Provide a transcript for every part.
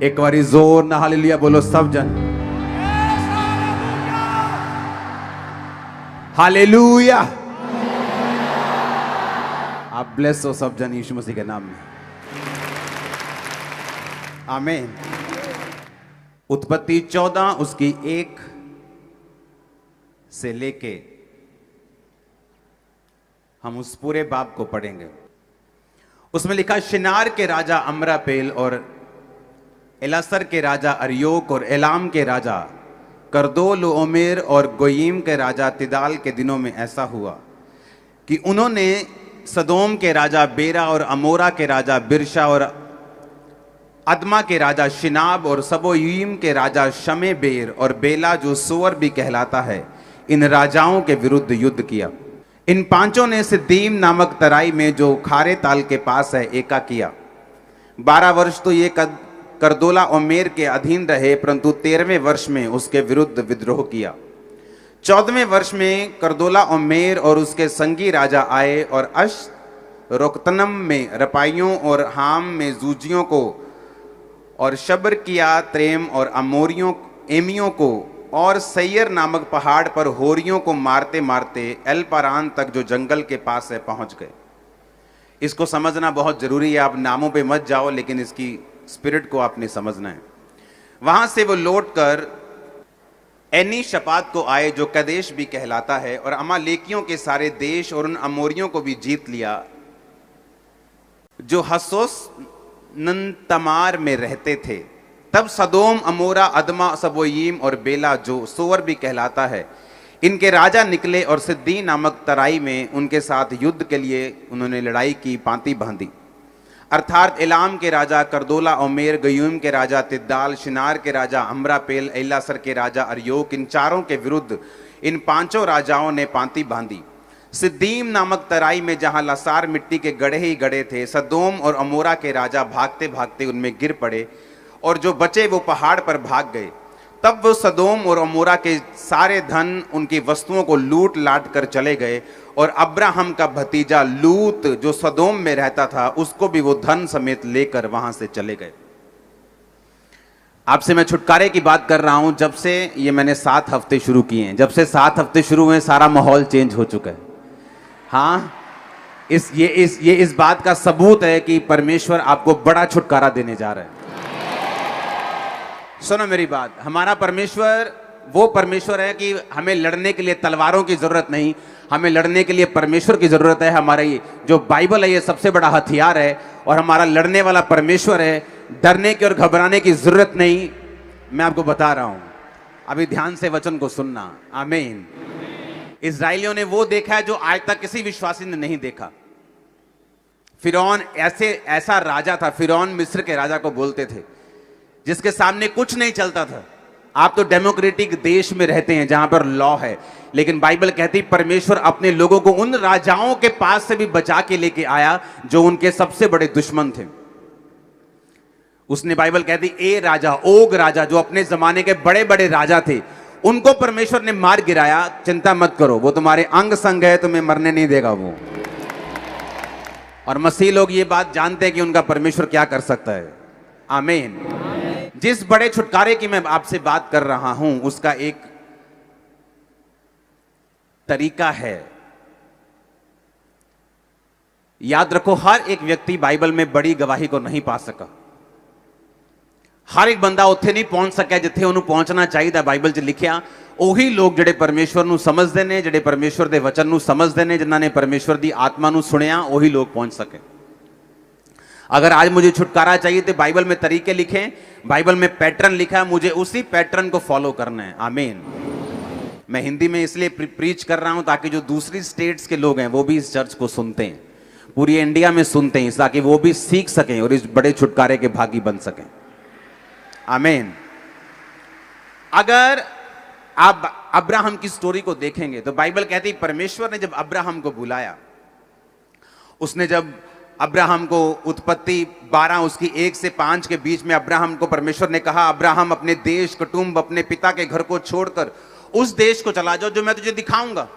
एक बारी जोर ना हालेलुया बोलो सब जन। हालेलुया। आप ब्लेस हो सब जन यीशु मसीह के नाम में। आमीन। उत्पत्ति 14 उसकी 1 से लेके हम उस पूरे बाब को पढ़ेंगे। उसमें लिखा, शिनार के राजा अमरापेल और एलासर के राजा अरियोक और एलाम के राजा करदोल ओमेर और गोयीम के राजा तिदाल के दिनों में ऐसा हुआ कि उन्होंने सदोम के राजा बेरा और अमोरा के राजा बिरशा और अदमा के राजा शिनाब और सबोयीम के राजा शमेबेर और बेला जो सोअर भी कहलाता है, इन राजाओं के विरुद्ध युद्ध किया। इन पांचों ने सिद्दीम नामक तराई में जो खारे ताल के पास है एका किया। 12 वर्ष तो ये करदोला ओमेर के अधीन रहे, परंतु 13वें वर्ष में उसके विरुद्ध विद्रोह किया। 14वें वर्ष में करदोला ओमेर और उसके संगी राजा आए और अश रोकतनम में रपाइयों और हाम में जूजियों को और शबर किया त्रेम और अमोरियों एमियों को और सैयर नामक पहाड़ पर होरियों को मारते मारते एल पारान तक जो जंगल के पास है पहुंच गए। इसको समझना बहुत जरूरी है। आप नामों पे मत जाओ, लेकिन इसकी स्पिरिट को आपने समझना है। वहां से वो लौटकर एनी शपात को आए जो कदेश भी कहलाता है, और अमालेकियों के सारे देश और उन अमोरियों को भी जीत लिया जो हसोस नंतमार में रहते थे। तब सदोम अमोरा अदमा सबोयीम और बेला जो सोअर भी कहलाता है, इनके राजा निकले और सिद्दी नामक तराई में उनके साथ युद्ध के लिए उन्होंने लड़ाई की पांति बांधी। अर्थात एलाम के राजा करदोला ओमेर, गयूम के राजा तिद्दाल, शिनार के राजा अमरापेल, एलासर के राजा अरियोक, इन चारों के विरुद्ध इन पांचों राजाओं ने पांति बांधी। सिद्दीम नामक तराई में जहां लसार मिट्टी के गढ़े ही गढ़े थे, सदोम और अमोरा के राजा भागते भागते उनमें गिर पड़े और जो बचे वो पहाड़ पर भाग गए। तब वो सदोम और अमोरा के सारे धन, उनकी वस्तुओं को लूट लाट कर चले गए, और अब्राहम का भतीजा लूत जो सदोम में रहता था उसको भी वो धन समेत लेकर वहां से चले गए। आपसे मैं छुटकारे की बात कर रहा हूं। जब से ये मैंने 7 हफ्ते शुरू किए हैं, जब से 7 हफ्ते शुरू हुए, सारा माहौल चेंज हो चुका है। हाँ, इस बात का सबूत है कि परमेश्वर आपको बड़ा छुटकारा देने जा रहा है। सुनो मेरी बात, हमारा परमेश्वर वो परमेश्वर है कि हमें लड़ने के लिए तलवारों की जरूरत नहीं, हमें लड़ने के लिए परमेश्वर की जरूरत है। हमारा ये जो बाइबल है ये सबसे बड़ा हथियार है, और हमारा लड़ने वाला परमेश्वर है। डरने की और घबराने की जरूरत नहीं। मैं आपको बता रहा हूं, अभी ध्यान से वचन को सुनना। आमीन। इस्राएलियों ने वो देखा है जो आज तक किसी विश्वासी ने नहीं देखा। फिरौन ऐसा राजा था, फिरौन मिस्र के राजा को बोलते थे, जिसके सामने कुछ नहीं चलता था। आप तो डेमोक्रेटिक देश में रहते हैं जहां पर लॉ है, लेकिन बाइबल कहती परमेश्वर अपने लोगों को उन राजाओं के पास से भी बचा के लेके आया जो उनके सबसे बड़े दुश्मन थे। उसने बाइबल कहती ए राजा, ओग राजा, जो अपने जमाने के बड़े बड़े राजा थे, उनको परमेश्वर ने मार गिराया। चिंता मत करो, वो तुम्हारे अंग संग है, तुम्हें मरने नहीं देगा वो। और मसीह लोग ये बात जानते हैं कि उनका परमेश्वर क्या कर सकता है। आमीन। जिस बड़े छुटकारे की मैं आपसे बात कर रहा हूं, उसका एक तरीका है। याद रखो, हर एक व्यक्ति बाइबल में बड़ी गवाही को नहीं पा सका। हर एक बंदा उत्थे नहीं पहुंच सका जिथे उन्होंने पहुंचना चाहिए। बाइबल च लिखिया ਉਹੀ लोग ਜਿਹੜੇ परमेश्वर ਨੂੰ ਸਮਝਦੇ ਨੇ, ਜਿਹੜੇ परमेश्वर ਦੇ वचन ਨੂੰ ਸਮਝਦੇ ਨੇ, ਜਿਨ੍ਹਾਂ ਨੇ परमेश्वर ਦੀ आत्मा ਨੂੰ सुनिया, ਉਹੀ लोग पहुंच सके। अगर आज मुझे छुटकारा चाहिए तो बाइबल में तरीके लिखे, बाइबल में पैटर्न लिखा है, मुझे उसी पैटर्न को फॉलो करना है। आमीन। मैं हिंदी में इसलिए प्रीच कर रहा हूं ताकि जो दूसरी स्टेट्स के लोग हैं वो भी इस चर्च को सुनते हैं, पूरी इंडिया में सुनते हैं, ताकि वो भी सीख सकें और इस बड़े छुटकारे के भागी बन सकें। आमीन। अगर आप अब्राहम की स्टोरी को देखेंगे तो बाइबल कहती है परमेश्वर ने जब अब्राहम को बुलाया, उसने जब अब्राहम को उत्पत्ति 12 उसकी 1 से 5 के बीच में अब्राहम को परमेश्वर ने कहा, अब्राहम अपने देश, कुटुंब, अपने पिता के घर को छोड़कर उस देश को चला जाओ जो मैं तुझे दिखाऊंगा,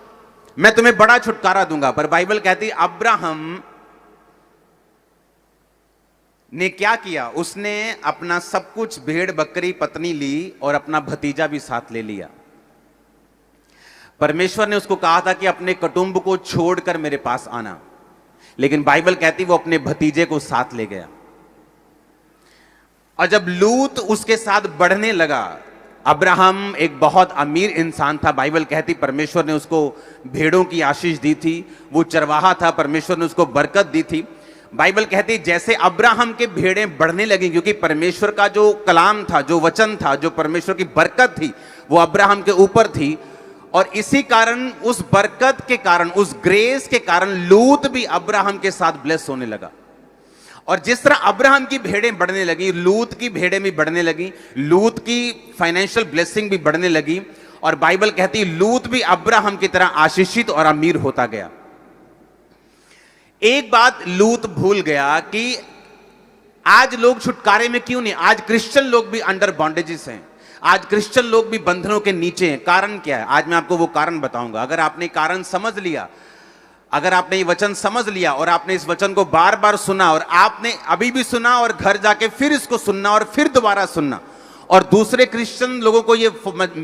मैं तुम्हें बड़ा छुटकारा दूंगा। पर बाइबल कहती अब्राहम ने क्या किया, उसने अपना सब कुछ, भेड़ बकरी पत्नी ली और अपना भतीजा भी साथ ले लिया। परमेश्वर ने उसको कहा था कि अपने कुटुंब को छोड़कर मेरे पास आना, लेकिन बाइबल कहती वो अपने भतीजे को साथ ले गया। और जब लूत उसके साथ बढ़ने लगा, अब्राहम एक बहुत अमीर इंसान था। बाइबल कहती परमेश्वर ने उसको भेड़ों की आशीष दी थी, वो चरवाहा था, परमेश्वर ने उसको बरकत दी थी। बाइबल कहती जैसे अब्राहम के भेड़ें बढ़ने लगी, क्योंकि परमेश्वर का जो कलाम था, जो वचन था, जो परमेश्वर की बरकत थी, वो अब्राहम के ऊपर थी। और इसी कारण, उस बरकत के कारण, उस ग्रेस के कारण लूत भी अब्राहम के साथ ब्लेस होने लगा। और जिस तरह अब्राहम की भेड़ें बढ़ने लगी, लूत की भेड़ें भी बढ़ने लगी, लूत की फाइनेंशियल ब्लेसिंग भी बढ़ने लगी। और बाइबल कहती लूत भी अब्राहम की तरह आशीषित और अमीर होता गया। एक बात लूत भूल गया कि आज लोग छुटकारे में क्यों नहीं, आज क्रिश्चियन लोग भी अंडर बॉन्डेजेस हैं, आज क्रिश्चियन लोग भी बंधनों के नीचे हैं। कारण क्या है? आज मैं आपको वो कारण बताऊंगा। अगर आपने कारण समझ लिया, अगर आपने ये वचन समझ लिया और आपने इस वचन को बार बार सुना, और आपने अभी भी सुना और घर जाके फिर इसको सुनना और फिर दोबारा सुनना और दूसरे क्रिश्चियन लोगों को ये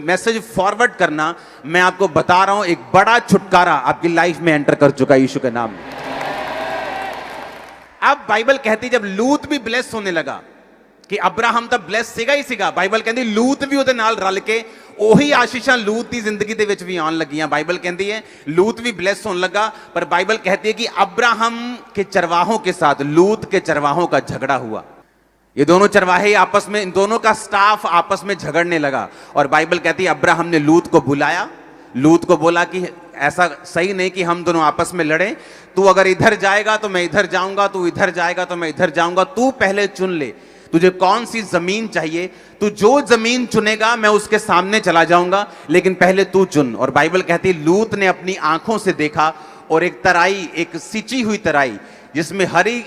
मैसेज फॉरवर्ड करना, मैं आपको बता रहा हूं एक बड़ा छुटकारा आपकी लाइफ में एंटर कर चुका है यीशु के नाम में। अब बाइबल कहती जब लूत भी ब्लेस होने लगा कि अब्राहम तो ब्लेस सीगा ही सीगा, बाइबल कहती लूत भी ਉਹਦੇ ਨਾਲ रल के ਉਹੀ ਆਸ਼ੀਸ਼ਾਂ ਲੂਤ ਦੀ ਜ਼ਿੰਦਗੀ ਦੇ ਵਿੱਚ ਵੀ ਆਉਣ ਲੱਗੀਆਂ। बाइबल कहती है लूत भी ब्लेस होने लगा, पर बाइबल कहती है कि अब्राहम के चरवाहों के साथ लूत के चरवाहों का झगड़ा हुआ। ये दोनों चरवाहे आपस में, इन दोनों का स्टाफ आपस में झगड़ने लगा। और बाइबल कहती है अब्राहम ने लूत को बुलाया, लूत को बोला कि ऐसा सही नहीं कि हम दोनों आपस में लड़ें, तू अगर इधर जाएगा तो मैं इधर जाऊंगा, तू इधर जाएगा तो मैं इधर जाऊंगा, तू पहले चुन ले तुझे कौन सी जमीन चाहिए, तू जो जमीन चुनेगा मैं उसके सामने चला जाऊंगा, लेकिन पहले तू चुन। और बाइबल कहती लूत ने अपनी आंखों से देखा और एक तराई, एक सिंची हुई तराई जिसमें हरी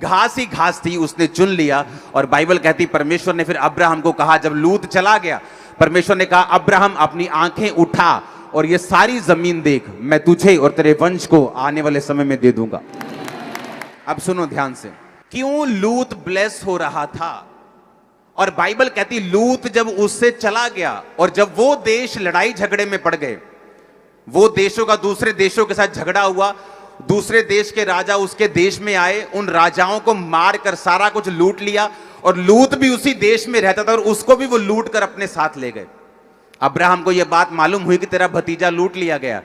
घास ही घास थी, उसने चुन लिया। और बाइबल कहती परमेश्वर ने फिर अब्राहम को कहा, जब लूत चला गया, परमेश्वर ने कहा अब्राहम अपनी आंखें उठा और ये सारी जमीन देख, मैं तुझे और तेरे वंश को आने वाले समय में दे दूंगा। अब सुनो ध्यान से, क्यों लूत ब्लेस हो रहा था? और बाइबल कहती लूत जब उससे चला गया और जब वो देश लड़ाई झगड़े में पड़ गए, वो देशों का दूसरे देशों के साथ झगड़ा हुआ, दूसरे देश के राजा उसके देश में आए, उन राजाओं को मारकर सारा कुछ लूट लिया, और लूत भी उसी देश में रहता था और उसको भी वो लूट कर अपने साथ ले गए। अब्राहम को यह बात मालूम हुई कि तेरा भतीजा लूट लिया गया।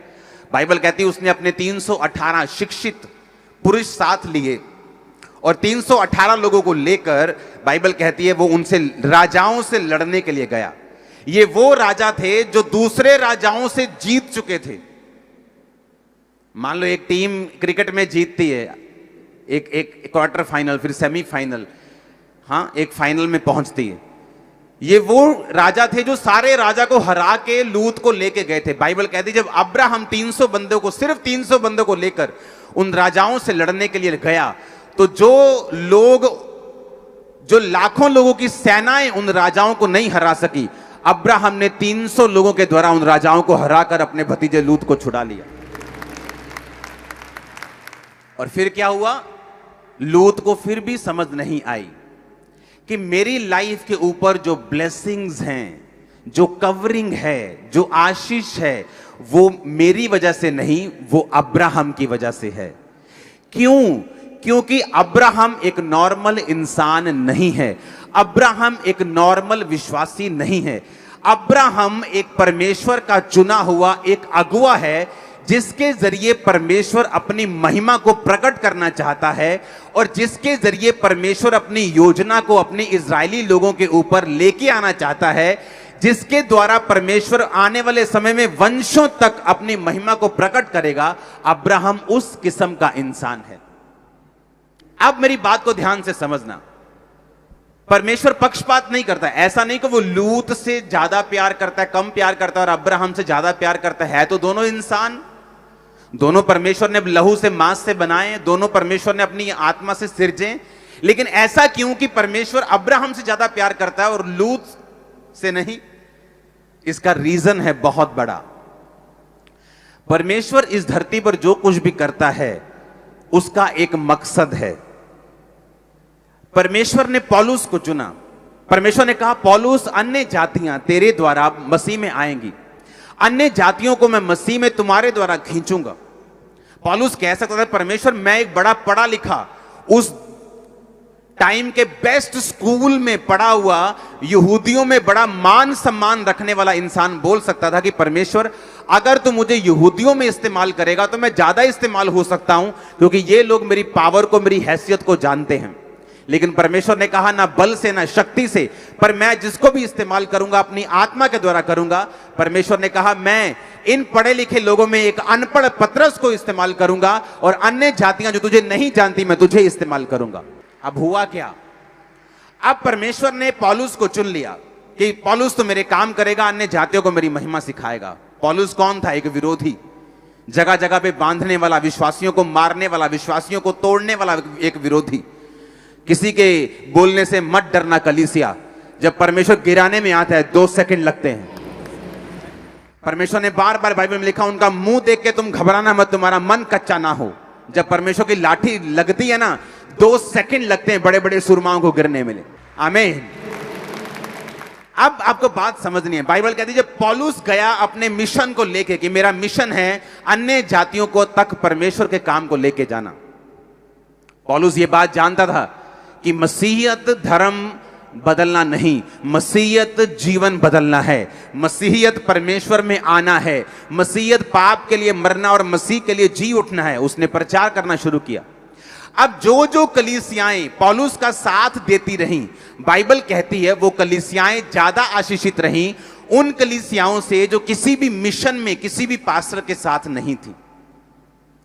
बाइबल कहती उसने अपने 318 शिक्षित पुरुष साथ लिए और 318 लोगों को लेकर, बाइबल कहती है वो उनसे, राजाओं से लड़ने के लिए गया। ये वो राजा थे जो दूसरे राजाओं से जीत चुके थे। मान लो एक टीम क्रिकेट में जीतती है, एक क्वार्टर फाइनल, फिर सेमीफाइनल, हाँ एक फाइनल में पहुंचती है। ये वो राजा थे जो सारे राजा को हरा के लूत को लेके गए थे। बाइबल कहती जब अब्राहम 300 बंदों को, सिर्फ 300 बंदों को लेकर उन राजाओं से लड़ने के लिए गया, तो जो लाखों लोगों की सेनाएं उन राजाओं को नहीं हरा सकी, अब्राहम ने 300 लोगों के द्वारा उन राजाओं को हराकर अपने भतीजे लूत को छुड़ा लिया। और फिर क्या हुआ? लूत को फिर भी समझ नहीं आई कि मेरी लाइफ के ऊपर जो ब्लेसिंग्स हैं, जो कवरिंग है, जो आशीष है, वो मेरी वजह से नहीं, वो अब्राहम की वजह से है। क्यों? क्योंकि अब्राहम एक नॉर्मल इंसान नहीं है, अब्राहम एक नॉर्मल विश्वासी नहीं है। अब्राहम एक परमेश्वर का चुना हुआ एक अगुआ है, जिसके जरिए परमेश्वर अपनी महिमा को प्रकट करना चाहता है और जिसके जरिए परमेश्वर अपनी योजना को अपने इजरायली लोगों के ऊपर लेके आना चाहता है, जिसके द्वारा परमेश्वर आने वाले समय में वंशों तक अपनी महिमा को प्रकट करेगा। अब्राहम उस किस्म का इंसान है। अब मेरी बात को ध्यान से समझना, परमेश्वर पक्षपात नहीं करता। ऐसा नहीं कि वो लूत से ज्यादा प्यार करता है, कम प्यार करता है, और अब्राहम से ज्यादा प्यार करता है। तो दोनों इंसान, दोनों परमेश्वर ने लहू से मांस से बनाए, दोनों परमेश्वर ने अपनी आत्मा से सिरजे। लेकिन ऐसा क्यों कि परमेश्वर अब्राहम से ज्यादा प्यार करता है और लूत से नहीं? इसका रीजन है बहुत बड़ा। परमेश्वर इस धरती पर जो कुछ भी करता है उसका एक मकसद है। परमेश्वर ने पौलुस को चुना। परमेश्वर ने कहा पौलुस, अन्य जातियां तेरे द्वारा मसीह में आएंगी, अन्य जातियों को मैं मसीह में तुम्हारे द्वारा खींचूंगा। पौलुस कह सकता था परमेश्वर, मैं एक बड़ा पढ़ा लिखा, उस टाइम के बेस्ट स्कूल में पढ़ा हुआ, यहूदियों में बड़ा मान सम्मान रखने वाला इंसान बोल सकता था कि परमेश्वर, अगर तू मुझे यहूदियों में इस्तेमाल करेगा तो मैं ज्यादा इस्तेमाल हो सकता हूं, क्योंकि ये लोग मेरी पावर को, मेरी हैसियत को जानते हैं। लेकिन परमेश्वर ने कहा ना बल से ना शक्ति से, पर मैं जिसको भी इस्तेमाल करूंगा अपनी आत्मा के द्वारा करूंगा। परमेश्वर ने कहा मैं इन पढ़े लिखे लोगों में एक अनपढ़ पतरस को इस्तेमाल करूंगा और अन्य जातियां जो तुझे नहीं जानती मैं तुझे इस्तेमाल करूंगा। अब हुआ क्या? अब परमेश्वर ने पौलुस को चुन लिया कि पौलुस तो मेरे काम करेगा, अन्य जातियों को मेरी महिमा सिखाएगा। पौलुस कौन था? एक विरोधी, जगह जगह पे बांधने वाला, विश्वासियों को मारने वाला, विश्वासियों को तोड़ने वाला एक विरोधी। किसी के बोलने से मत डरना कलीसिया, जब परमेश्वर गिराने में आता है 2 सेकंड लगते हैं। परमेश्वर ने बार बार बाइबल में लिखा, उनका मुंह देख के तुम घबराना मत, तुम्हारा मन कच्चा ना हो। जब परमेश्वर की लाठी लगती है ना, 2 सेकंड लगते हैं बड़े बड़े सुरमाओं को गिरने में। आमीन। अब आपको बात समझनी है। बाइबल कहती है जब पौलुस गया अपने मिशन को लेके, कि मेरा मिशन है अन्य जातियों को तक परमेश्वर के काम को लेके जाना। पौलुस ये बात जानता था कि मसीहियत धर्म बदलना नहीं, मसीहियत जीवन बदलना है। मसीहियत परमेश्वर में आना है, मसीहियत पाप के लिए मरना और मसीह के लिए जी उठना है। उसने प्रचार करना शुरू किया। अब जो जो कलीसियाएं पौलुस का साथ देती रहीं, बाइबल कहती है वो कलीसियाएं ज्यादा आशीषित रहीं उन कलीसियाओं से जो किसी भी मिशन में किसी भी पास्टर के साथ नहीं थी।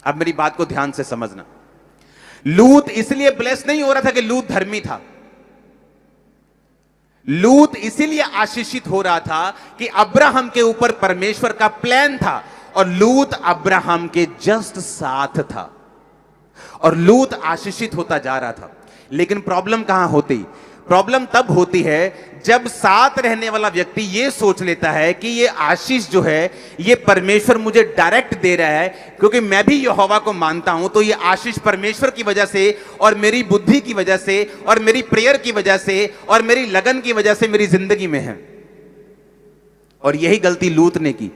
अब मेरी बात को ध्यान से समझना। लूत इसलिए ब्लेस नहीं हो रहा था कि लूत धर्मी था। लूत इसीलिए आशीषित हो रहा था कि अब्राहम के ऊपर परमेश्वर का प्लान था और लूत अब्राहम के जस्ट साथ था और लूत आशीषित होता जा रहा था। लेकिन प्रॉब्लम कहां होती? प्रॉब्लम तब होती है जब साथ रहने वाला व्यक्ति ये सोच लेता है कि ये आशीष जो है ये परमेश्वर मुझे डायरेक्ट दे रहा है, क्योंकि मैं भी यहोवा को मानता हूं, तो ये आशीष परमेश्वर की वजह से और मेरी बुद्धि की वजह से और मेरी प्रेयर की वजह से और मेरी लगन की वजह से मेरी जिंदगी में है। और यही गलती लूत ने की।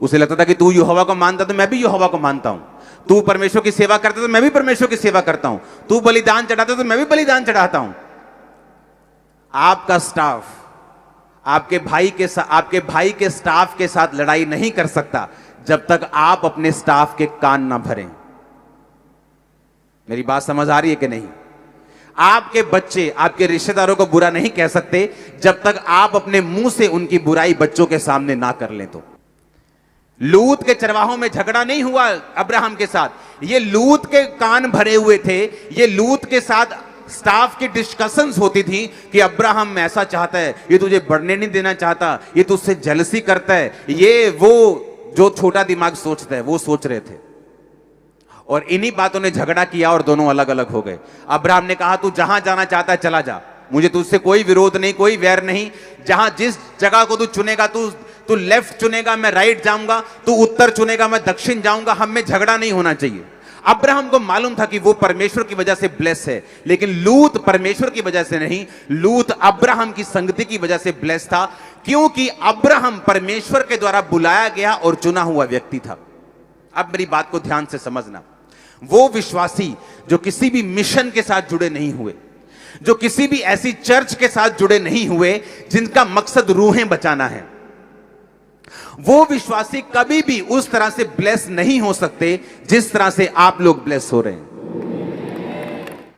उसे लगता था कि तू यहोवा को मानता तो मैं भी यहोवा को मानता हूं, तू परमेश्वर की सेवा करता तो मैं भी परमेश्वर की सेवा करता हूं, तू बलिदान चढ़ाता तो मैं भी बलिदान चढ़ाता हूं। आपका स्टाफ आपके भाई के स्टाफ के साथ लड़ाई नहीं कर सकता जब तक आप अपने स्टाफ के कान ना भरें। मेरी बात समझ आ रही है कि नहीं? आपके बच्चे आपके रिश्तेदारों को बुरा नहीं कह सकते जब तक आप अपने मुंह से उनकी बुराई बच्चों के सामने ना कर लें। तो लूत के चरवाहों में झगड़ा नहीं हुआ अब्राहम के साथ, ये लूत के कान भरे हुए थे। ये लूत के साथ स्टाफ की डिस्कशंस होती थी कि अब्राहम ऐसा चाहता है, ये तुझे बढ़ने नहीं देना चाहता, ये तुझसे जेलसी करता है, ये वो जो छोटा दिमाग सोचता है वो सोच रहे थे। और इन्हीं बातों ने झगड़ा किया और दोनों अलग अलग हो गए। अब्राहम ने कहा तू जहां जाना चाहता है चला जा, मुझे तुझसे कोई विरोध नहीं, कोई वैर नहीं। जहां जिस जगह को तू चुनेगा, तू लेफ्ट चुनेगा मैं राइट जाऊंगा, तू उत्तर चुनेगा मैं दक्षिण जाऊंगा, हम में झगड़ा नहीं होना चाहिए। अब्राहम को मालूम था कि वो परमेश्वर की वजह से ब्लेस है, लेकिन लूत परमेश्वर की वजह से नहीं, लूत अब्राहम की संगति की वजह से ब्लेस था, क्योंकि अब्राहम परमेश्वर के द्वारा बुलाया गया और चुना हुआ व्यक्ति था। अब मेरी बात को ध्यान से समझना। वो विश्वासी जो किसी भी मिशन के साथ जुड़े नहीं हुए, जो किसी भी ऐसी चर्च के साथ जुड़े नहीं हुए जिनका मकसद रूहें बचाना है, वो विश्वासी कभी भी उस तरह से ब्लेस नहीं हो सकते जिस तरह से आप लोग ब्लेस हो रहे हैं।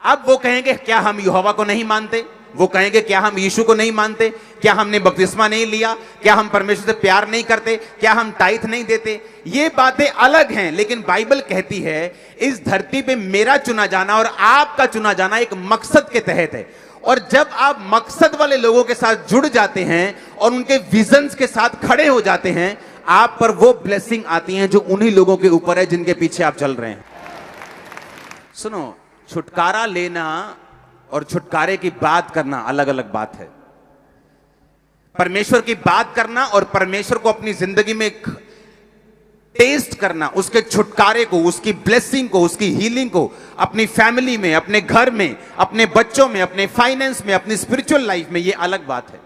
अब वो कहेंगे क्या हम यहोवा को नहीं मानते? वो कहेंगे क्या हम यीशु को नहीं मानते? क्या हमने बपतिस्मा नहीं लिया? क्या हम परमेश्वर से प्यार नहीं करते? क्या हम टाइथ नहीं देते? ये बातें अलग हैं, लेकिन बाइबल कहती है इस धरती पे मेरा चुना जाना और आपका चुना जाना एक मकसद के तहत है। और जब आप मकसद वाले लोगों के साथ जुड़ जाते हैं और उनके विजन्स के साथ खड़े हो जाते हैं, आप पर वो ब्लेसिंग आती हैं जो उन्हीं लोगों के ऊपर है जिनके पीछे आप चल रहे हैं। सुनो, छुटकारा लेना और छुटकारे की बात करना अलग अलग बात है। परमेश्वर की बात करना और परमेश्वर को अपनी जिंदगी में टेस्ट करना, उसके छुटकारे को, उसकी ब्लेसिंग को, उसकी हीलिंग को अपनी फैमिली में, अपने घर में, अपने बच्चों में, अपने फाइनेंस में, अपनी स्पिरिचुअल लाइफ में, ये अलग बात है।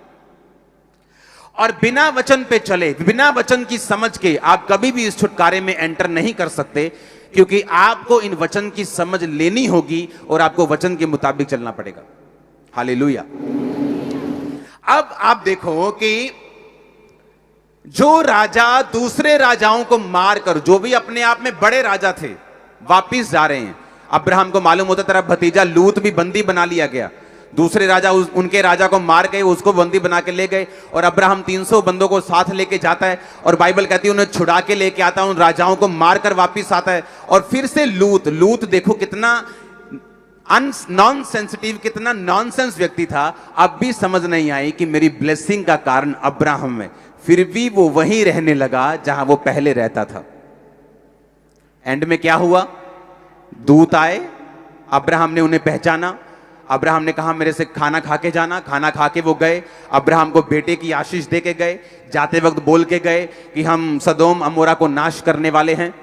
और बिना वचन पे चले, बिना वचन की समझ के आप कभी भी इस छुटकारे में एंटर नहीं कर सकते, क्योंकि आपको इन वचन की समझ लेनी होगी और आपको वचन के मुताबिक चलना पड़ेगा। हालेलुया। अब आप देखो कि जो राजा दूसरे राजाओं को मारकर, जो भी अपने आप में बड़े राजा थे, वापिस जा रहे हैं। अब्राहम को मालूम होता तेरा भतीजा लूत भी बंदी बना लिया गया। दूसरे राजा उनके राजा को मार गए, उसको बंदी बना के ले गए, और अब्राहम 300 बंदों को साथ लेके जाता है, और बाइबल कहती है उन्हें छुड़ा के लेके आता है, उन राजाओं को मारकर वापिस आता है। और फिर से लूत देखो कितना नॉन सेंसिटिव, कितना नॉनसेंस व्यक्ति था। अब भी समझ नहीं आई कि मेरी ब्लेसिंग का कारण अब्राहम है, फिर भी वो वहीं रहने लगा जहां वो पहले रहता था। एंड में क्या हुआ? दूत आए, अब्राहम ने उन्हें पहचाना, अब्राहम ने कहा मेरे से खाना खा के जाना। खाना खा के वो गए, अब्राहम को बेटे की आशीष दे के गए। जाते वक्त बोल के गए कि हम सदोम अमोरा को नाश करने वाले हैं।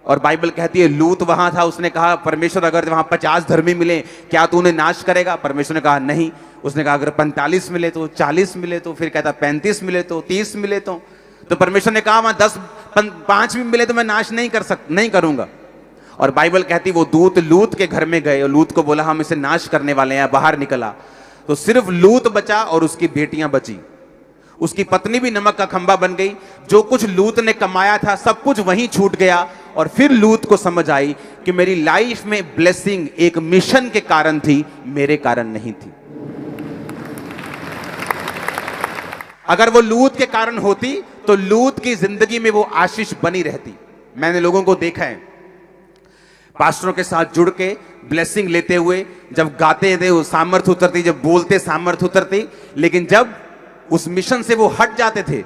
और बाइबल कहती है लूत वहां था, उसने कहा परमेश्वर अगर वहां 50 धर्मी मिले क्या तू उन्हें नाश करेगा? परमेश्वर ने कहा नहीं। उसने कहा अगर 45 मिले तो, 40 मिले तो, फिर कहता 35 मिले तो, 30 मिले तो परमेश्वर ने कहा वहां 5 भी मिले तो मैं नाश नहीं करूंगा। और बाइबल कहती वो दूत लूत के घर में गए और लूत को बोला हम इसे नाश करने वाले हैं। बाहर निकला तो सिर्फ लूत बचा और उसकी बेटियां बची। उसकी पत्नी भी नमक का खंबा बन गई। जो कुछ लूत ने कमाया था सब कुछ वहीं छूट गया। और फिर लूत को समझ आई कि मेरी लाइफ में ब्लेसिंग एक मिशन के कारण थी, मेरे कारण नहीं थी। अगर वो लूत के कारण होती तो लूत की जिंदगी में वो आशीष बनी रहती। मैंने लोगों को देखा है पास्टरों के साथ जुड़ के ब्लेसिंग लेते हुए, जब गाते थे वो सामर्थ उतरती, जब बोलते सामर्थ उतरती, लेकिन जब उस मिशन से वो हट जाते थे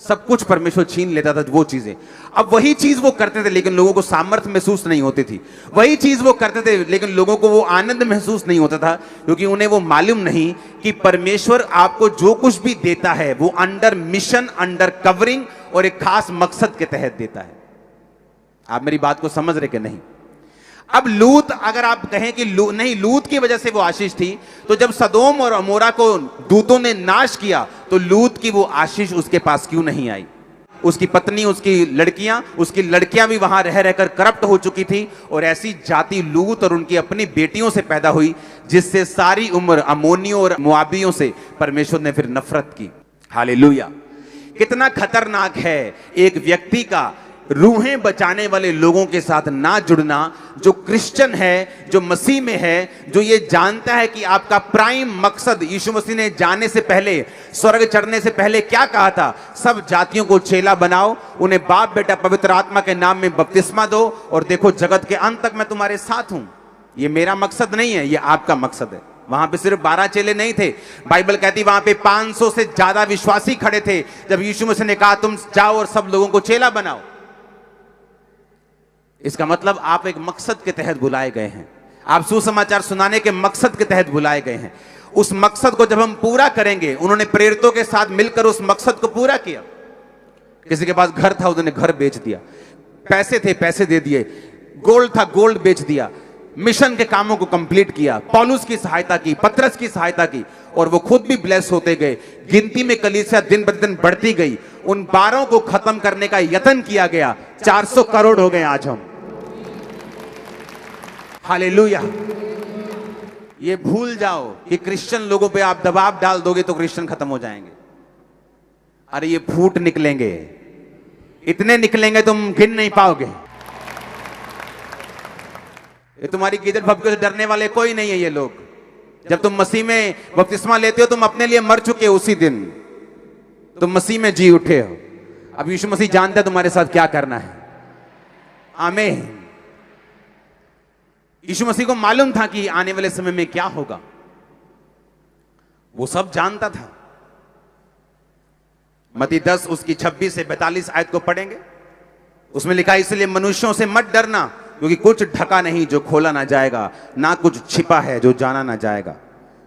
सब कुछ परमेश्वर छीन लेता था वो चीजें। अब वही चीज वो करते थे लेकिन लोगों को सामर्थ महसूस नहीं होती थी। वही चीज वो करते थे लेकिन लोगों को वो आनंद महसूस नहीं होता था, क्योंकि उन्हें वो मालूम नहीं कि परमेश्वर आपको जो कुछ भी देता है वो अंडर मिशन, अंडर कवरिंग और एक खास मकसद के तहत देता है। आप मेरी बात को समझ रहे कि नहीं? अब लूत, अगर आप कहें कि नहीं लूत की वजह से वो आशीष थी, तो जब सदोम और अमोरा को दूतों ने नाश किया तो लूत की वो आशीष उसके पास क्यों नहीं आई? उसकी पत्नी, उसकी लड़कियां भी वहां रह रहकर करप्ट हो चुकी थी। और ऐसी जाति लूत और उनकी अपनी बेटियों से पैदा हुई जिससे सारी उम्र अमोनियों और मुआबियों से परमेश्वर ने फिर नफरत की। हालेलुया। कितना खतरनाक है एक व्यक्ति का रूहें बचाने वाले लोगों के साथ ना जुड़ना, जो क्रिश्चियन है, जो मसीह में है, जो ये जानता है कि आपका प्राइम मकसद, यीशु मसीह ने जाने से पहले, स्वर्ग चढ़ने से पहले क्या कहा था? सब जातियों को चेला बनाओ, उन्हें बाप बेटा पवित्र आत्मा के नाम में बपतिस्मा दो, और देखो जगत के अंत तक मैं तुम्हारे साथ हूं। ये मेरा मकसद नहीं है, ये आपका मकसद है। वहां पे सिर्फ 12 चेले नहीं थे, बाइबल कहती वहां पे 500 से ज्यादा विश्वासी खड़े थे जब यीशु मसीह ने कहा तुम जाओ और सब लोगों को चेला बनाओ। इसका मतलब आप एक मकसद के तहत बुलाए गए हैं। आप सुसमाचार सुनाने के मकसद के तहत बुलाए गए हैं। उस मकसद को जब हम पूरा करेंगे, उन्होंने प्रेरितों के साथ मिलकर उस मकसद को पूरा किया। किसी के पास घर था, उन्होंने घर बेच दिया, पैसे थे पैसे दे दिए, गोल्ड था गोल्ड बेच दिया, मिशन के कामों को कंप्लीट किया, पौलुस की सहायता की, पतरस की सहायता की, और वो खुद भी ब्लेस होते गए। गिनती में कलीसिया दिन प्रतिदिन बढ़ती गई। उन 12 को खत्म करने का यत्न किया गया। 400 करोड़ हो गए आज हम। हालेलुया। ये भूल जाओ कि क्रिश्चियन लोगों पे आप दबाव डाल दोगे तो क्रिश्चियन खत्म हो जाएंगे। अरे ये फूट निकलेंगे, इतने निकलेंगे तुम गिन नहीं पाओगे। ये तुम्हारी गिदड़ भपके से डरने वाले कोई नहीं है ये लोग। जब तुम मसीह में बपतिस्मा लेते हो तुम अपने लिए मर चुके हो, उसी दिन तुम मसीह में जी उठे हो। अब यीशु मसीह जानता है तुम्हारे साथ क्या करना है। आमीन। यीशु मसीह को मालूम था कि आने वाले समय में क्या होगा, वो सब जानता था। मत्ती 10 उसकी 26 से 42 आयत को पढ़ेंगे, उसमें लिखा है इसलिए मनुष्यों से मत डरना, क्योंकि कुछ ढका नहीं जो खोला ना जाएगा, ना कुछ छिपा है जो जाना ना जाएगा।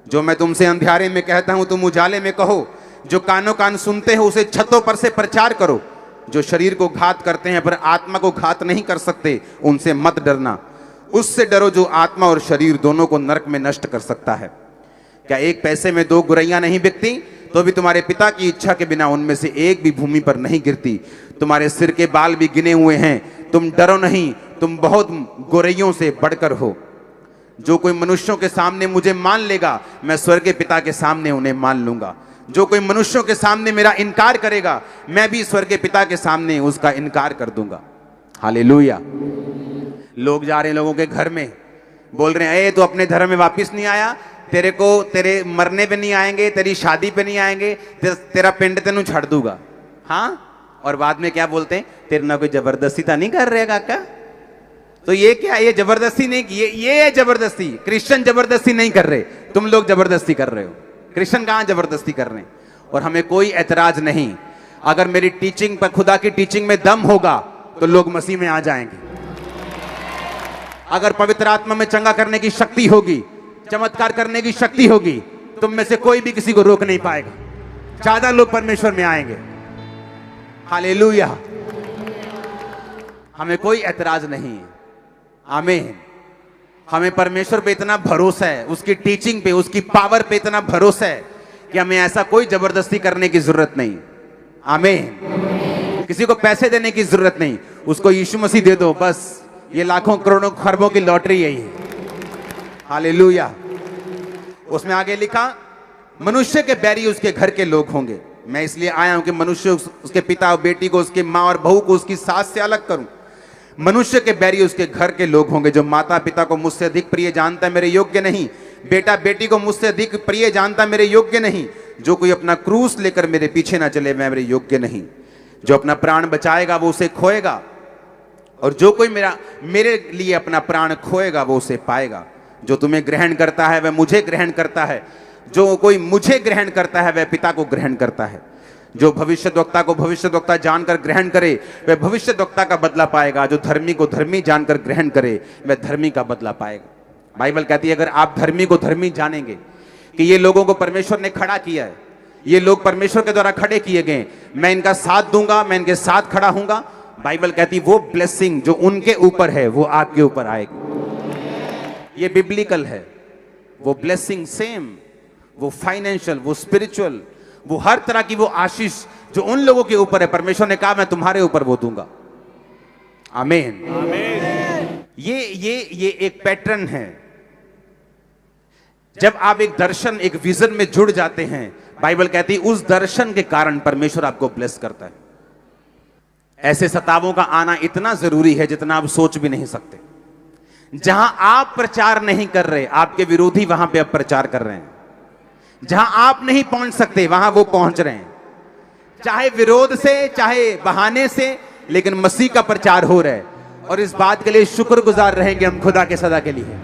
जो मैं तुमसे अंधियारे में कहता हूं तुम उजाले में कहो, जो कानों कान सुनते हो उसे छतों पर से प्रचार करो। जो शरीर को घात करते हैं पर आत्मा को घात नहीं कर सकते, उनसे मत डरना। उससे डरो जो आत्मा और शरीर दोनों को नरक में नष्ट कर सकता है। क्या एक पैसे में 2 गुरैया नहीं बिकती? तो भी तुम्हारे पिता की इच्छा के बिना उनमें से एक भी भूमि पर नहीं गिरती। तुम्हारे सिर के बाल भी गिने हुए हैं, तुम डरो नहीं, तुम बहुत गोरैयों से बढ़कर हो। जो कोई मनुष्यों के सामने मुझे मान लेगा, मैं स्वर्ग के पिता के सामने उन्हें मान लूंगा। जो कोई मनुष्यों के सामने मेरा इनकार करेगा, मैं भी स्वर्ग के पिता के सामने उसका इनकार कर दूंगा। हालेलुया। लोग जा रहे हैं लोगों के घर में, बोल रहे हैं, ए तू अपने धर्म में वापस नहीं आया, तेरे को तेरे मरने पे नहीं आएंगे, तेरी शादी पे नहीं आएंगे, तेरा पिंड तेनू छड़ दूंगा। हाँ, और बाद में क्या बोलते हैं, तेरे ना कोई जबरदस्ती तो नहीं कर रहे काका। तो ये क्या, ये जबरदस्ती नहीं, ये जबरदस्ती। क्रिश्चियन जबरदस्ती नहीं कर रहे, तुम लोग जबरदस्ती कर रहे हो। क्रिश्चियन कहां जबरदस्ती कर रहे हैं? और हमें कोई ऐतराज नहीं। अगर मेरी टीचिंग पर, खुदा की टीचिंग में दम होगा तो लोग मसीह में आ जाएंगे। अगर पवित्र आत्मा में चंगा करने की शक्ति होगी, चमत्कार करने की शक्ति होगी, तुम में से कोई भी किसी को रोक नहीं पाएगा। ज्यादा लोग परमेश्वर में आएंगे। हालेलुया। हमें कोई ऐतराज नहीं है। आमीन। हमें परमेश्वर पे इतना भरोसा है, उसकी टीचिंग पे, उसकी पावर पे इतना भरोसा है कि हमें ऐसा कोई जबरदस्ती करने की जरूरत नहीं। आमीन। किसी को पैसे देने की जरूरत नहीं, उसको यीशु मसीह दे दो बस। ये लाखों करोड़ों खरबों की लॉटरी यही है। हालेलुया। उसमें आगे लिखा, मनुष्य के बैरी उसके घर के लोग होंगे। मैं इसलिए आया हूं कि मनुष्य उसके पिता और बेटी को, उसके माँ और बहू को उसकी सास से अलग करूं। मनुष्य के बैरी उसके घर के लोग होंगे। जो माता पिता को मुझसे अधिक प्रिय जानता है, मेरे योग्य नहीं। बेटा बेटी को मुझसे अधिक प्रिय जानता, मेरे योग्य नहीं। जो कोई अपना क्रूस लेकर मेरे पीछे ना चले, मैं मेरे योग्य नहीं। जो अपना प्राण बचाएगा वो उसे खोएगा, और जो कोई मेरे लिए अपना प्राण खोएगा वो उसे पाएगा। जो तुम्हें ग्रहण करता है वह मुझे ग्रहण करता है, जो कोई मुझे ग्रहण करता है वह पिता को ग्रहण करता है। जो भविष्यद्वक्ता को भविष्यद्वक्ता जानकर ग्रहण करे वह भविष्यद्वक्ता का बदला पाएगा। जो धर्मी को धर्मी जानकर ग्रहण करे वह धर्मी का बदला पाएगा। बाइबल कहती है, अगर आप धर्मी को धर्मी जानेंगे कि ये लोगों को परमेश्वर ने खड़ा किया है, ये लोग परमेश्वर के द्वारा खड़े किए गए, मैं इनका साथ दूंगा, मैं इनके साथ खड़ा हूंगा। बाइबल कहती वो ब्लेसिंग जो उनके ऊपर है वो आपके ऊपर आएगी। ये बिब्लिकल है। वो ब्लेसिंग सेम, वो फाइनेंशियल, वो स्पिरिचुअल, वो हर तरह की वो आशीष जो उन लोगों के ऊपर है, परमेश्वर ने कहा मैं तुम्हारे ऊपर वो दूंगा। आमीन। ये एक पैटर्न है। जब आप एक दर्शन, एक विजन में जुड़ जाते हैं, बाइबल कहती है उस दर्शन के कारण परमेश्वर आपको ब्लेस करता है। ऐसे सतावों का आना इतना जरूरी है जितना आप सोच भी नहीं सकते। जहां आप प्रचार नहीं कर रहे, आपके विरोधी वहां पे अब प्रचार कर रहे हैं। जहां आप नहीं पहुंच सकते वहां वो पहुंच रहे हैं, चाहे विरोध से, चाहे बहाने से, लेकिन मसीह का प्रचार हो रहा है। और इस बात के लिए शुक्रगुजार रहेंगे हम खुदा के सदा के लिए।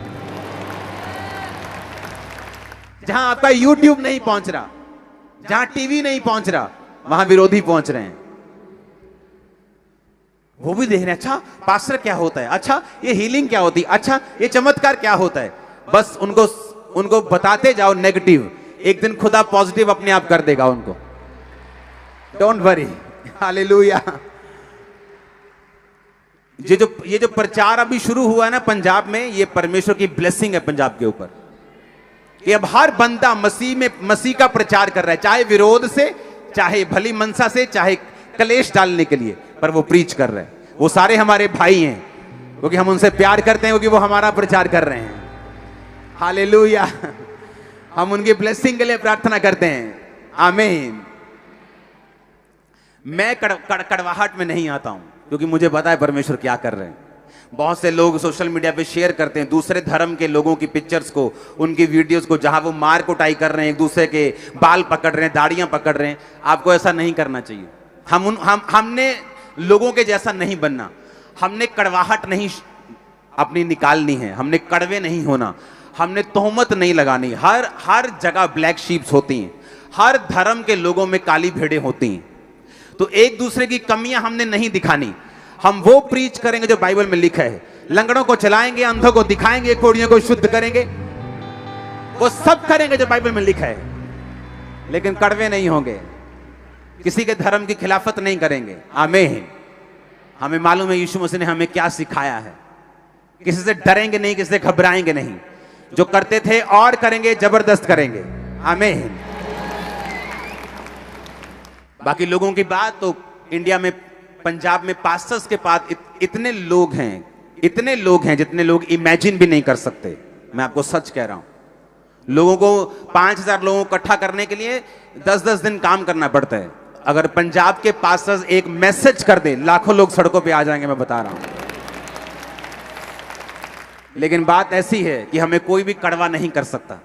जहां आपका YouTube नहीं पहुंच रहा, जहां टीवी नहीं पहुंच रहा, वहां विरोधी पहुंच रहे हैं। वो भी देख रहे हैं, अच्छा पास्टर क्या होता है, अच्छा ये हीलिंग क्या होती है, अच्छा ये चमत्कार क्या होता है। बस उनको बताते जाओ नेगेटिव, एक दिन खुदा पॉजिटिव अपने आप कर देगा उनको। Don't worry. हालेलुया। ये जो प्रचार अभी शुरू हुआ है ना पंजाब में, ये परमेश्वर की ब्लेसिंग है पंजाब के ऊपर कि अब हर बंदा मसीह का प्रचार कर रहा है, चाहे विरोध से, चाहे भली मनसा से, चाहे कलेश डालने के लिए, पर वो प्रीच कर रहे हैं। वो सारे हमारे भाई हैं क्योंकि हम उनसे प्यार करते हैं, क्योंकि वो हमारा प्रचार कर रहे हैं। हालेलुया। हम उनकी ब्लेसिंग के लिए प्रार्थना करते हैं। आमीन। मैं कड़वाहट में नहीं आता हूं क्योंकि मुझे पता है परमेश्वर क्या कर रहे हैं। बहुत से लोग सोशल मीडिया पे शेयर करते हैं दूसरे धर्म के लोगों की पिक्चर्स को, उनकी वीडियोस को, जहां वो मार कुटाई कर रहे हैं, एक दूसरे के बाल पकड़ रहे हैं, दाढ़ियां पकड़ रहे हैं। आपको ऐसा नहीं करना चाहिए। हमने लोगों के जैसा नहीं बनना, हमने कड़वाहट नहीं अपनी निकालनी है, हमने कड़वे नहीं होना, हमने तोहमत नहीं लगानी। हर जगह ब्लैक शीप्स होती हैं, हर धर्म के लोगों में काली भेड़ें होती हैं। तो एक दूसरे की कमियां हमने नहीं दिखानी। हम वो प्रीच करेंगे जो बाइबल में लिखा है। लंगड़ों को चलाएंगे, अंधों को दिखाएंगे, कोढ़ियों को शुद्ध करेंगे, वो सब करेंगे जो बाइबल में लिखा है, लेकिन कड़वे नहीं होंगे। किसी के धर्म की खिलाफत नहीं करेंगे। आमीन। हमें मालूम है यीशु मसीह ने हमें क्या सिखाया है। किसी से डरेंगे नहीं, किसी से घबराएंगे नहीं। जो करते थे और करेंगे, जबरदस्त करेंगे। आमीन। बाकी लोगों की बात तो इंडिया में, पंजाब में पास्टर्स के पास इतने लोग हैं जितने लोग इमेजिन भी नहीं कर सकते। मैं आपको सच कह रहा हूं। लोगों को 5000 लोगों को इकट्ठा करने के लिए 10-10 दिन काम करना पड़ता है। अगर पंजाब के पास्टर्स एक मैसेज कर दे, लाखों लोग सड़कों पे आ जाएंगे, मैं बता रहा हूं। लेकिन बात ऐसी है कि हमें कोई भी कड़वा नहीं कर सकता।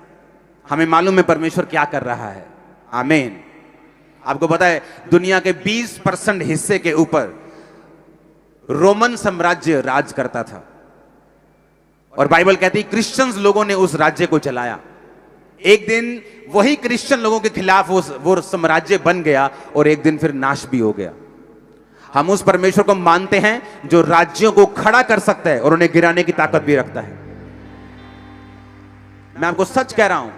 हमें मालूम है परमेश्वर क्या कर रहा है। आमीन। आपको पता है दुनिया के 20% हिस्से के ऊपर रोमन साम्राज्य राज करता था, और बाइबल कहती है क्रिश्चियंस लोगों ने उस राज्य को चलाया। एक दिन वही क्रिश्चियन लोगों के खिलाफ वो साम्राज्य बन गया, और एक दिन फिर नाश भी हो गया। हम उस परमेश्वर को मानते हैं जो राज्यों को खड़ा कर सकता है और उन्हें गिराने की ताकत भी रखता है। मैं आपको सच कह रहा हूं।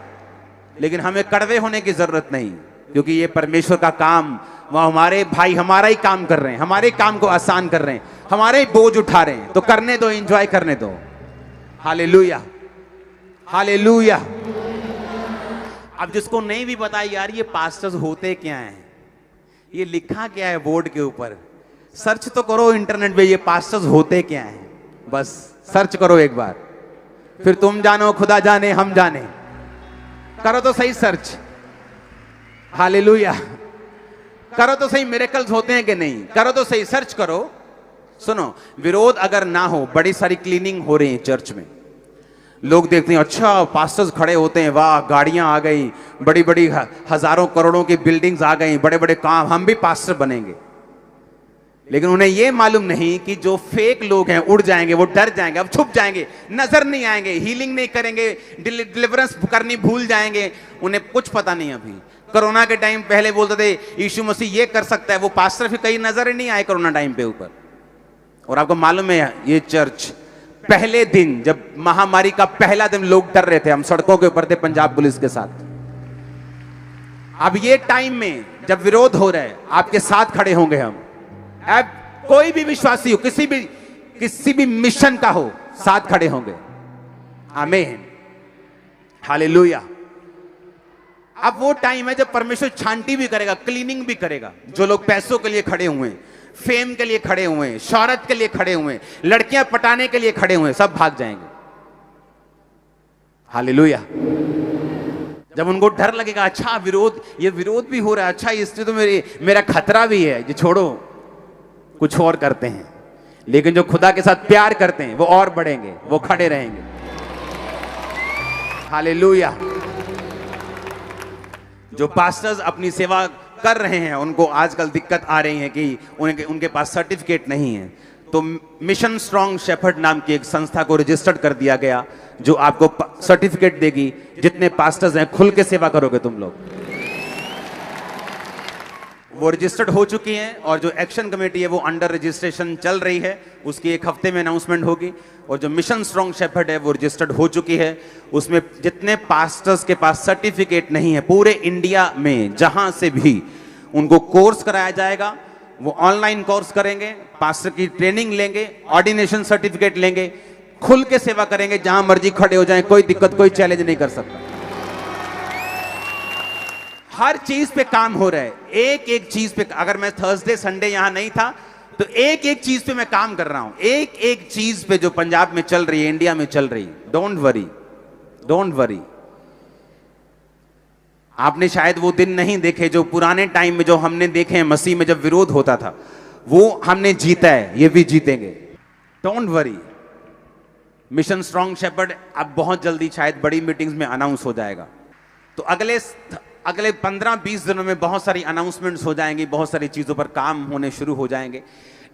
लेकिन हमें कड़वे होने की जरूरत नहीं, क्योंकि ये परमेश्वर का काम, वह हमारे भाई हमारा ही काम कर रहे हैं, हमारे काम को आसान कर रहे हैं, हमारे ही बोझ उठा रहे हैं। तो करने दो, एंजॉय करने दो। Hallelujah, hallelujah. अब जिसको नहीं भी पता यार ये पास्टर्स होते क्या हैं, ये लिखा क्या है बोर्ड के ऊपर, सर्च तो करो इंटरनेट पे, ये पास्टर्स होते क्या हैं। बस सर्च करो एक बार, फिर तुम जानो, खुदा जाने, हम जाने। करो तो सही सर्च। हालेलुया। करो तो सही, मिरेकल्स होते हैं कि नहीं, करो तो सही, सर्च करो। सुनो, विरोध अगर ना हो, बड़ी सारी क्लीनिंग हो रही है चर्च में। लोग देखते हैं अच्छा पास्टर्स खड़े होते हैं, वाह गाड़ियां आ गई, बड़ी बड़ी हजारों करोड़ों की बिल्डिंग्स आ गई, बड़े बड़े काम, हम भी पास्टर बनेंगे। लेकिन उन्हें यह मालूम नहीं कि जो फेक लोग हैं उड़ जाएंगे, वो डर जाएंगे, अब छुप जाएंगे, नजर नहीं आएंगे, हीलिंग नहीं करेंगे, डिलीवरेंस करनी भूल जाएंगे। उन्हें कुछ पता नहीं। अभी कोरोना के टाइम पहले बोलते थे यीशु मसीह ये कर सकता है, वो पास्टर फिर कहीं नजर ही नहीं आए कोरोना टाइम पे ऊपर। और आपको मालूम है ये चर्च पहले दिन, जब महामारी का पहला दिन, लोग डर रहे थे, हम सड़कों के ऊपर थे पंजाब पुलिस के साथ। अब ये टाइम में जब विरोध हो रहा है, आपके साथ खड़े होंगे हम। अब कोई भी विश्वासी हो, किसी भी मिशन का हो, साथ खड़े होंगे। आमीन, हालेलुया। अब वो टाइम है जब परमेश्वर छांटी भी करेगा, क्लीनिंग भी करेगा। जो लोग पैसों के लिए खड़े हुए हैं, फेम के लिए खड़े हुए हैं, शौहरत के लिए खड़े हुए हैं, लड़कियां पटाने के लिए खड़े हुए हैं, सब भाग जाएंगे। हालेलुया। जब उनको डर लगेगा, अच्छा विरोध, ये विरोध भी हो रहा है, अच्छा इससे तो मेरा खतरा भी है, ये छोड़ो, कुछ और करते हैं। लेकिन जो खुदा के साथ प्यार करते हैं वो और बढ़ेंगे, वो खड़े रहेंगे। हालेलुया। जो पास्टर्स अपनी सेवा कर रहे हैं, उनको आजकल दिक्कत आ रही है कि उनके पास सर्टिफिकेट नहीं है। तो मिशन स्ट्रॉन्ग शेफर्ड नाम की एक संस्था को रजिस्टर्ड कर दिया गया, जो आपको सर्टिफिकेट देगी। जितने पास्टर्स हैं, खुल के सेवा करोगे तुम लोग। वो रजिस्टर्ड हो चुकी हैं, और जो एक्शन कमेटी है वो अंडर रजिस्ट्रेशन चल रही है, उसकी एक हफ्ते में अनाउंसमेंट होगी। और जो मिशन स्ट्रॉन्ग शेफर्ड है वो रजिस्टर्ड हो चुकी है। उसमें जितने पास्टर्स के पास सर्टिफिकेट नहीं है, पूरे इंडिया में जहां से भी उनको कोर्स कराया जाएगा, वो ऑनलाइन कोर्स करेंगे, पास्टर की ट्रेनिंग लेंगे, ऑर्डिनेशन सर्टिफिकेट लेंगे, खुल के सेवा करेंगे, जहां मर्जी खड़े हो जाएं, कोई दिक्कत, कोई चैलेंज नहीं कर सकता। हर चीज पे काम हो रहा है, एक एक चीज पे। अगर मैं थर्सडे संडे यहां नहीं था तो एक एक चीज पे मैं काम कर रहा हूं, एक एक चीज पे जो पंजाब में चल रही है, इंडिया में चल रही है। Don't worry, don't worry. आपने शायद वो दिन नहीं देखे जो पुराने टाइम में जो हमने देखे हैं, मसीह में जब विरोध होता था, वो हमने जीता है, ये भी जीतेंगे। Don't worry. Mission strong shepherd अब बहुत जल्दी शायद बड़ी मीटिंग्स में अनाउंस हो जाएगा। तो अगले 15-20 दिनों में बहुत सारी अनाउंसमेंट्स हो जाएंगी, बहुत सारी चीजों पर काम होने शुरू हो जाएंगे।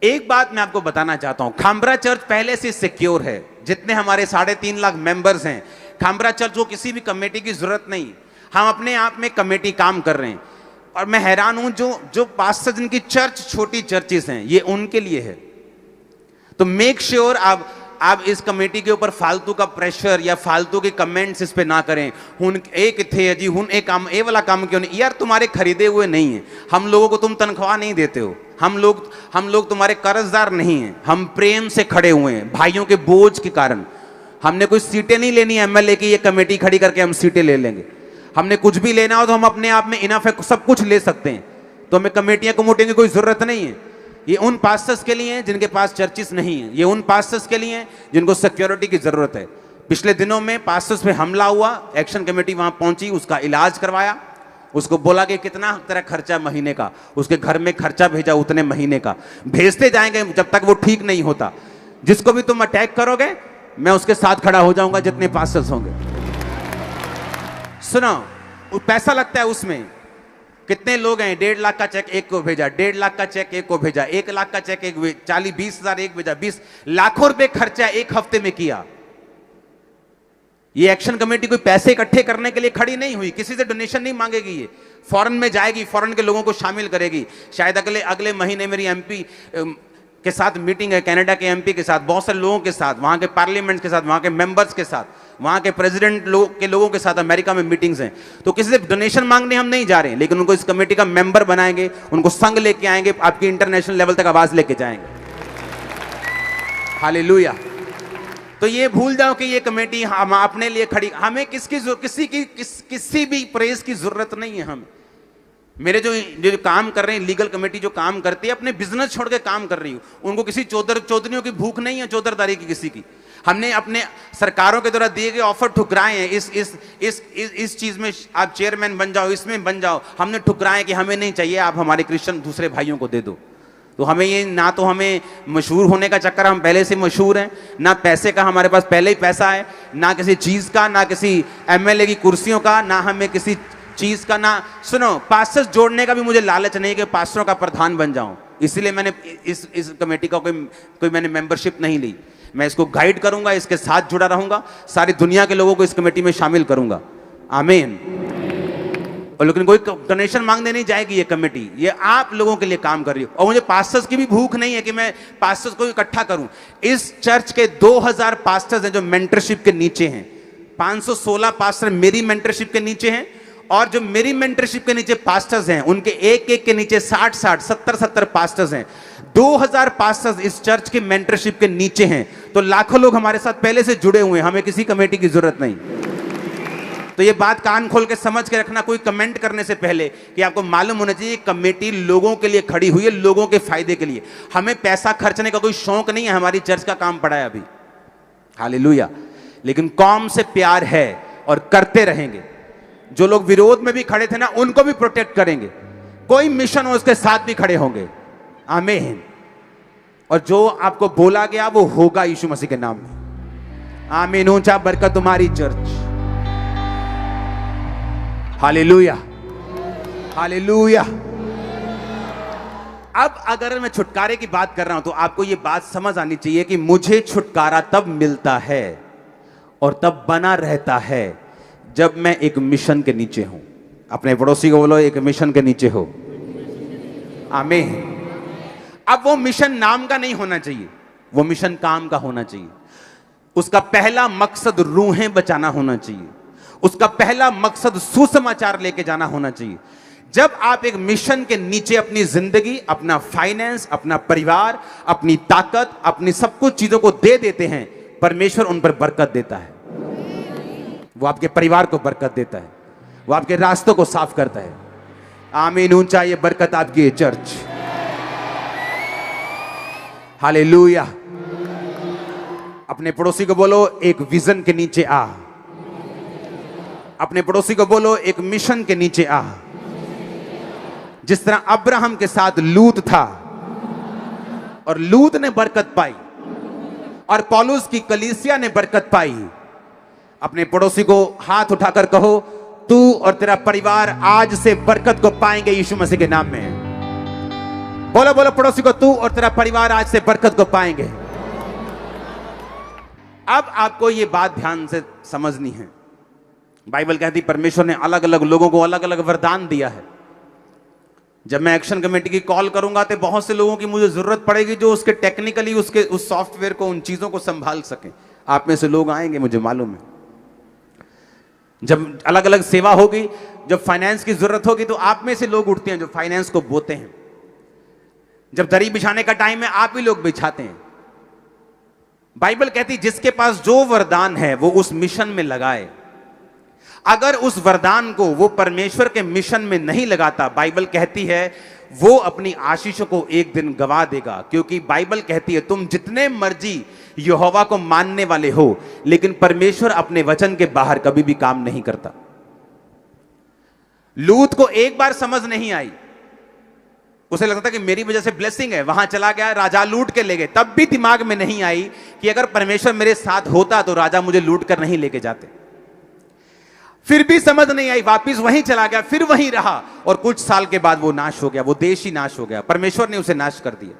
एक बात मैं आपको बताना चाहता हूं, खामरा चर्च पहले से सिक्योर है। जितने हमारे 3.5 लाख मेंबर्स हैं, खामरा चर्च को किसी भी कमेटी की जरूरत नहीं। हम अपने आप में कमेटी काम कर रहे हैं। और मैं हैरान हूं, जो पास्टर जिनकी चर्च छोटी चर्चेस हैं, ये उनके लिए है। तो मेक श्योर आप आप इस कमेटी के ऊपर फालतू का प्रेशर या फालतू के कमेंट्स इस पे ना करें। हुन एक थे जी, हुन एक काम, ए वाला काम क्यों नहीं यार, तुम्हारे खरीदे हुए नहीं है, हम लोगों को तुम तनख्वाह नहीं देते हो, हम लोग तुम्हारे कर्जदार नहीं हैं, हम प्रेम से खड़े हुए हैं भाइयों के बोझ के कारण। हमने कोई सीटें नहीं लेनी एमएलए की, ये कमेटी खड़ी करके हम सीटें ले लेंगे। हमने कुछ भी लेना हो तो हम अपने आप में इनफ है, सब कुछ ले सकते हैं, तो हमें कमेटियां कमोटियों की कोई जरूरत नहीं है। ये उन पास्टर्स के लिए हैं जिनके पास चर्चिस नहीं है, ये उन पास्टर्स के लिए हैं जिनको सिक्योरिटी की जरूरत है। पिछले दिनों में पास्टर्स पे हमला हुआ, एक्शन कमेटी वहां पहुंची, उसका इलाज करवाया, उसको बोला कि कितना तेरा खर्चा महीने का, उसके घर में खर्चा भेजा उतने महीने का, भेजते जाएंगे जब तक वो ठीक नहीं होता। जिसको भी तुम अटैक करोगे मैं उसके साथ खड़ा हो जाऊंगा, जितने पास्टर्स होंगे। सुनो, पैसा लगता है उसमें, कितने लोग हैं, 1.5 लाख का चेक एक को भेजा, 1.5 लाख का चेक एक को भेजा, 1 लाख का चेक एक, 40-20 हजार एक भेजा, 20 लाखों रुपए खर्चा एक हफ्ते में किया। ये एक्शन कमेटी कोई पैसे इकट्ठे करने के लिए खड़ी नहीं हुई, किसी से डोनेशन नहीं मांगेगी, ये फॉरेन में जाएगी, फॉरेन के लोगों को शामिल करेगी। शायद अगले महीने मेरी एमपी के साथ मीटिंग है, कनाडा के एमपी के साथ, बहुत सारे लोगों के साथ, वहां के पार्लियामेंट के साथ, वहां के मेंबर्स के साथ, वहां के प्रेसिडेंट के लोगों के साथ अमेरिका में मीटिंग्स हैं। तो किसी से डोनेशन मांगने हम नहीं जा रहे हैं, लेकिन उनको इस कमेटी का मेंबर बनाएंगे, उनको संघ लेके आएंगे, आपकी इंटरनेशनल लेवल तक आवाज लेके जाएंगे। हालेलुया। तो ये भूल जाओ कि ये कमेटी हम अपने लिए खड़ी, हमें किसी भी प्रेस की जरूरत नहीं है। हमें मेरे जो काम कर रहे हैं, लीगल कमेटी जो काम करती है, अपने बिजनेस छोड़ के काम कर रही हूं, उनको किसी चौधरियों की भूख नहीं है, चौधरदारी की किसी की। हमने अपने सरकारों के द्वारा दिए गए ऑफर ठुकराए हैं, इस चीज में आप चेयरमैन बन जाओ, इसमें बन जाओ, हमने ठुकराए कि हमें नहीं चाहिए, आप हमारे क्रिश्चियन दूसरे भाइयों को दे दो। तो हमें ये ना, तो हमें मशहूर होने का चक्कर, हम पहले से मशहूर हैं, ना पैसे का हमारे पास पहले ही पैसा है, ना किसी चीज का, ना किसी एमएलए की कुर्सियों का, ना हमें किसी चीज का, ना सुनो पास्टर्स जोड़ने का भी मुझे लालच नहीं कि पास्टरों का प्रधान बन जाऊं, इसलिए मैंने इस कमेटी का कोई मैंने मेंबरशिप नहीं ली। मैं इसको गाइड करूंगा, इसके साथ जुड़ा रहूंगा, सारी दुनिया के लोगों को इस कमेटी में शामिल करूंगा। आमीन। और लेकिन कोई डोनेशन मांगने नहीं जाएगी ये कमेटी, ये आप लोगों के लिए काम कर रही है। और मुझे पास्टर्स की भी भूख नहीं है कि मैं पास्टर्स को इकट्ठा करूं। इस चर्च के 2000 पास्टर्स हैं जो मेंटरशिप के नीचे हैं, 516 पास्टर मेरी मेंटरशिप के नीचे हैं, और जो मेरी मेंटरशिप के नीचे पास्टर्स हैं उनके एक के नीचे 60 70 पास्टर्स हैं। 2000 पास्टर्स इस चर्च के मेंटरशिप के नीचे हैं, तो लाखों लोग हमारे साथ पहले से जुड़े हुए हैं, हमें किसी कमेटी की जरूरत नहीं। तो ये बात कान खोल के समझ के रखना, कोई कमेंट करने से पहले, कि आपको मालूम होना चाहिए कमेटी लोगों के लिए खड़ी हुई है, लोगों के फायदे के लिए। हमें पैसा खर्चने का कोई शौक नहीं है, हमारी चर्च का काम पड़ा है अभी, हालेलुया। लेकिन कौम से प्यार है और करते रहेंगे। जो लोग विरोध में भी खड़े थे ना, उनको भी प्रोटेक्ट करेंगे, कोई मिशन हो उसके साथ भी खड़े होंगे। आमीन। और जो आपको बोला गया वो होगा यीशु मसीह के नाम में। आमीन। ऊंचा बरकत तुम्हारी चर्च। Hallelujah, hallelujah. अब अगर मैं छुटकारे की बात कर रहा हूं तो आपको यह बात समझ आनी चाहिए कि मुझे छुटकारा तब मिलता है और तब बना रहता है जब मैं एक मिशन के नीचे हूं। अपने पड़ोसी को बोलो, एक मिशन के नीचे हो। आमीन। अब वो मिशन नाम का नहीं होना चाहिए, वो मिशन काम का होना चाहिए। उसका पहला मकसद रूहें बचाना होना चाहिए, उसका पहला मकसद सुसमाचार लेके जाना होना चाहिए। जब आप एक मिशन के नीचे अपनी जिंदगी, अपना फाइनेंस, अपना परिवार, अपनी ताकत, अपनी सब कुछ चीजों को दे देते हैं, परमेश्वर उन पर बरकत देता है। वो आपके परिवार को बरकत देता है, वो आपके रास्तों को साफ करता है। आमीन। ऊंचा ये बरकत आपकी है चर्च। हालेलुया। अपने पड़ोसी को बोलो, एक विजन के नीचे आ। अपने पड़ोसी को बोलो, एक मिशन के नीचे आ। जिस तरह अब्राहम के साथ लूत था और लूत ने बरकत पाई, और पौलुस की कलीसिया ने बरकत पाई। अपने पड़ोसी को हाथ उठाकर कहो, तू और तेरा परिवार आज से बरकत को पाएंगे यीशु मसीह के नाम में। बोलो बोलो पड़ोसी को, तू और तेरा परिवार आज से बरकत को पाएंगे। अब आपको यह बात ध्यान से समझनी है। बाइबल कहती परमेश्वर ने अलग अलग लोगों को अलग अलग वरदान दिया है। जब मैं एक्शन कमेटी की कॉल करूंगा तो बहुत से लोगों की मुझे जरूरत पड़ेगी जो उसके टेक्निकली उसके उस सॉफ्टवेयर को, उन चीजों को संभाल सके। आप में से लोग आएंगे, मुझे मालूम है। जब अलग अलग सेवा होगी, जब फाइनेंस की जरूरत होगी तो आप में से लोग उठते हैं जो फाइनेंस को बोते हैं। जब दरी बिछाने का टाइम है, आप ही लोग बिछाते हैं। बाइबल कहती जिसके पास जो वरदान है वो उस मिशन में लगाए। अगर उस वरदान को वो परमेश्वर के मिशन में नहीं लगाता, बाइबल कहती है वो अपनी आशीषों को एक दिन गवा देगा। क्योंकि बाइबल कहती है तुम जितने मर्जी यहोवा को मानने वाले हो, लेकिन परमेश्वर अपने वचन के बाहर कभी भी काम नहीं करता। लूत को एक बार समझ नहीं आई, उसे लगता था कि मेरी वजह से ब्लेसिंग है, वहां चला गया, राजा लूट के ले गए। तब भी दिमाग में नहीं आई कि अगर परमेश्वर मेरे साथ होता तो राजा मुझे लूट कर नहीं लेके जाते। फिर भी समझ नहीं आई, वापिस वहीं चला गया, फिर वहीं रहा, और कुछ साल के बाद वो नाश हो गया, वो देश ही नाश हो गया। परमेश्वर ने उसे नाश कर दिया।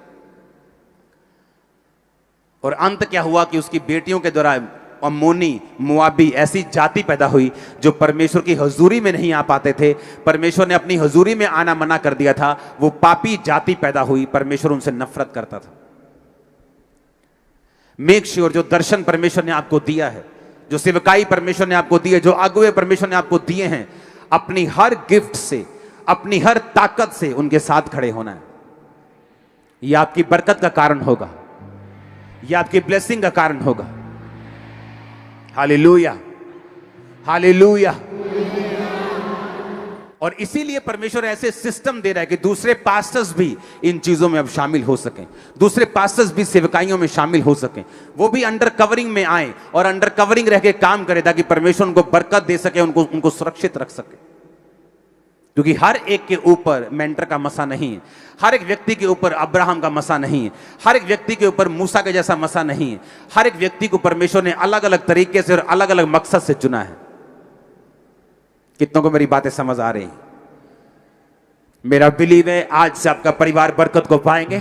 और अंत क्या हुआ कि उसकी बेटियों के द्वारा अम्मोनी, मोआबी ऐसी जाति पैदा हुई जो परमेश्वर की हजूरी में नहीं आ पाते थे। परमेश्वर ने अपनी हजूरी में आना मना कर दिया था। वो पापी जाति पैदा हुई, परमेश्वर उनसे नफरत करता था। मेक श्योर जो दर्शन परमेश्वर ने आपको दिया है, जो सेवकाई परमेश्वर ने आपको दी है, जो अगुवे परमेश्वर ने आपको दिए हैं, अपनी हर गिफ्ट से, अपनी हर ताकत से उनके साथ खड़े होना है। यह आपकी बरकत का कारण होगा, यह आपकी ब्लेसिंग का कारण होगा। Hallelujah, hallelujah. और इसीलिए परमेश्वर ऐसे सिस्टम दे रहा है कि दूसरे पास्टर्स भी इन चीजों में अब शामिल हो सकें, दूसरे पास्टर्स भी सेवकाइयों में शामिल हो सकें, वो भी अंडर कवरिंग में आए और अंडर कवरिंग रह के काम करें, ताकि परमेश्वर उनको बरकत दे सके, उनको सुरक्षित रख सके। क्योंकि हर एक के ऊपर मेंटर का मसा नहीं है, हर एक व्यक्ति के ऊपर अब्राहम का मसा नहीं है, हर एक व्यक्ति के ऊपर मूसा के जैसा मसा नहीं है। हर एक व्यक्ति को परमेश्वर ने अलग अलग तरीके से और अलग अलग मकसद से चुना है। कितनों को मेरी बातें समझ आ रही हैं? मेरा बिलीव है आज से आपका परिवार बरकत को पाएंगे।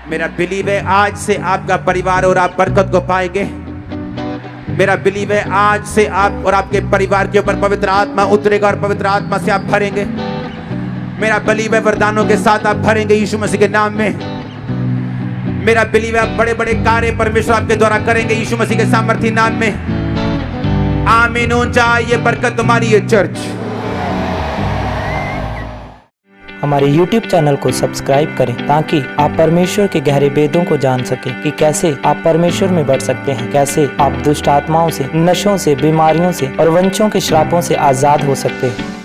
मेरा बिलीव है आज से आपका परिवार और आप बरकत को पाएंगे। मेरा बिलीव है आज से आप और आपके परिवार के ऊपर पवित्र आत्मा उतरेगा और पवित्र आत्मा से आप भरेंगे। मेरा बिलीव है वरदानों के साथ आप भरेंगे यीशु मसीह के नाम में। मेरा बिलीव है आप बड़े बड़े कार्य परमेश्वर आपके द्वारा करेंगे यीशु मसीह के सामर्थी नाम में। आमीन हो जाए ये बरकत तुम्हारी ये चर्च। हमारे YouTube चैनल को सब्सक्राइब करें ताकि आप परमेश्वर के गहरे वेदों को जान सकें कि कैसे आप परमेश्वर में बढ़ सकते हैं, कैसे आप दुष्ट आत्माओं से, नशों से, बीमारियों से और वंशों के श्रापों से आजाद हो सकते हैं।